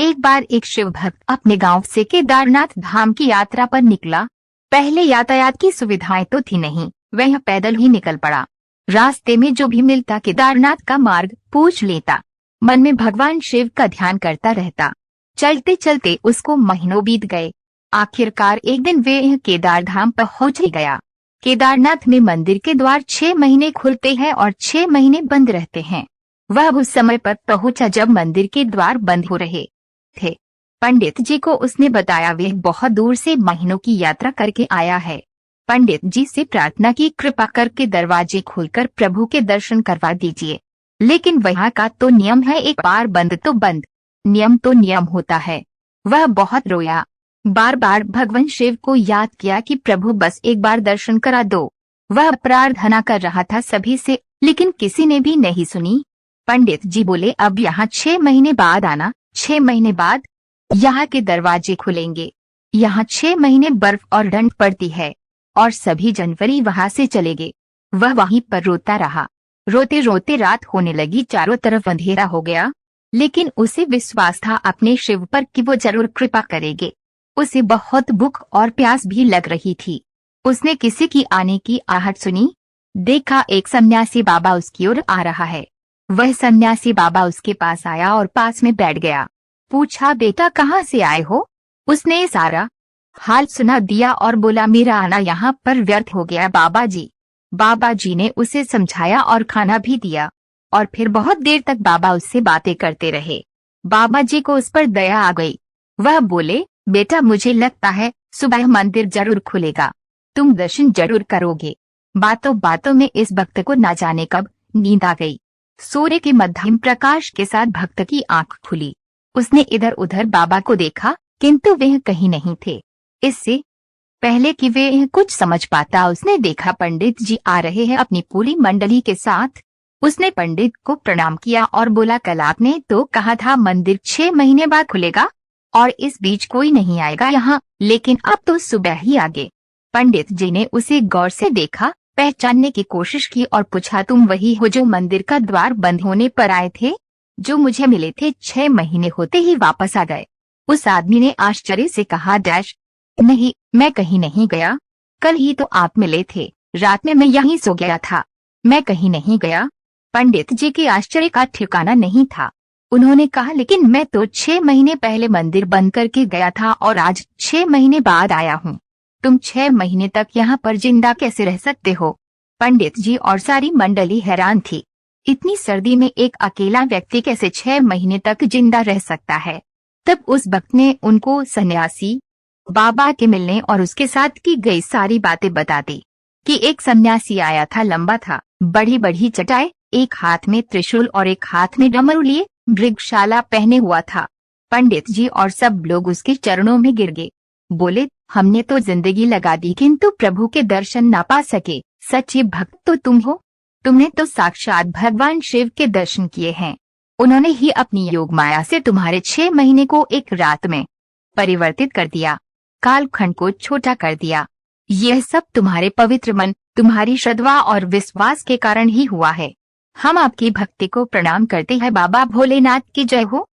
एक बार एक शिव भक्त अपने गांव से केदारनाथ धाम की यात्रा पर निकला। पहले यातायात की सुविधाएं तो थी नहीं, वह पैदल ही निकल पड़ा। रास्ते में जो भी मिलता केदारनाथ का मार्ग पूछ लेता। मन में भगवान शिव का ध्यान करता रहता। चलते चलते उसको महीनों बीत गए। आखिरकार एक दिन वे केदार धाम पहुंच ही गया। केदारनाथ में मंदिर के द्वार 6 महीने खुलते हैं और 6 महीने बंद रहते हैं। वह उस समय पर पहुंचा जब मंदिर के द्वार बंद हो रहे थे। पंडित जी को उसने बताया वह बहुत दूर से महीनों की यात्रा करके आया है। पंडित जी से प्रार्थना की कृपा करके दरवाजे खोलकर प्रभु के दर्शन करवा दीजिए। लेकिन वहाँ का तो नियम है, एक बार बंद तो बंद, नियम तो नियम होता है। वह बहुत रोया, बार बार भगवान शिव को याद किया कि प्रभु बस एक बार दर्शन करा दो। वह प्रार्थना कर रहा था सभी से, लेकिन किसी ने भी नहीं सुनी। पंडित जी बोले अब यहाँ 6 महीने बाद आना। 6 महीने बाद यहाँ के दरवाजे खुलेंगे। यहाँ 6 महीने बर्फ और ठंड पड़ती है और सभी जनवरी वहाँ से चले गए। वह वहीं पर रोता रहा। रोते रोते रात होने लगी, चारों तरफ अंधेरा हो गया। लेकिन उसे विश्वास था अपने शिव पर कि वो जरूर कृपा करेंगे। उसे बहुत भूख और प्यास भी लग रही थी। उसने किसी की आने की आहट सुनी। देखा एक सन्यासी बाबा उसकी ओर आ रहा है। वह सन्यासी बाबा उसके पास आया और पास में बैठ गया। पूछा बेटा कहाँ से आए हो? उसने सारा हाल सुना दिया और बोला मेरा आना यहाँ पर व्यर्थ हो गया बाबा जी। बाबा जी ने उसे समझाया और खाना भी दिया और फिर बहुत देर तक बाबा उससे बातें करते रहे। बाबा जी को उस पर दया आ गई। वह बोले बेटा मुझे लगता है सुबह मंदिर जरूर खुलेगा, तुम दर्शन जरूर करोगे। बातों बातों में इस भक्त को न जाने कब नींद आ गई। सूर्य के मध्यम प्रकाश के साथ भक्त की आंख खुली। उसने इधर उधर बाबा को देखा किंतु वे कहीं नहीं थे। इससे पहले कि वे कुछ समझ पाता उसने देखा पंडित जी आ रहे हैं अपनी पूरी मंडली के साथ। उसने पंडित को प्रणाम किया और बोला कल आपने तो कहा था मंदिर 6 महीने बाद खुलेगा और इस बीच कोई नहीं आएगा यहाँ, लेकिन अब तो सुबह ही आ गए। पंडित जी ने उसे गौर से देखा, पहचानने की कोशिश की और पूछा तुम वही हो जो मंदिर का द्वार बंद होने पर आए थे? जो मुझे मिले थे 6 महीने होते ही वापस आ गए। उस आदमी ने आश्चर्य से कहा डैश नहीं, मैं कहीं नहीं गया। कल ही तो आप मिले थे, रात में मैं यहीं सो गया था, मैं कहीं नहीं गया। पंडित जी के आश्चर्य का ठिकाना नहीं था। उन्होंने कहा लेकिन मैं तो 6 महीने पहले मंदिर बंद करके गया था और आज 6 महीने बाद आया हूँ। तुम 6 महीने तक यहाँ पर जिंदा कैसे रह सकते हो? पंडित जी और सारी मंडली हैरान थी। इतनी सर्दी में एक अकेला व्यक्ति कैसे 6 महीने तक जिंदा रह सकता है? तब उस भक्त ने उनको सन्यासी बाबा के मिलने और उसके साथ की गई सारी बातें बता दी कि एक सन्यासी आया था, लंबा था, बड़ी बड़ी चटाई, एक हाथ में त्रिशूल और एक हाथ में डमरू लिए, मृगशाला पहने हुआ था। पंडित जी और सब लोग उसके चरणों में गिर गए। बोले हमने तो जिंदगी लगा दी किंतु प्रभु के दर्शन ना पा सके। सच्चे भक्त तो तुम हो। तुमने तो साक्षात भगवान शिव के दर्शन किए हैं। उन्होंने ही अपनी योग माया से तुम्हारे 6 महीने को एक रात में परिवर्तित कर दिया, कालखंड को छोटा कर दिया। यह सब तुम्हारे पवित्र मन, तुम्हारी श्रद्धा और विश्वास के कारण ही हुआ है। हम आपकी भक्ति को प्रणाम करते हैं। बाबा भोलेनाथ की जय हो।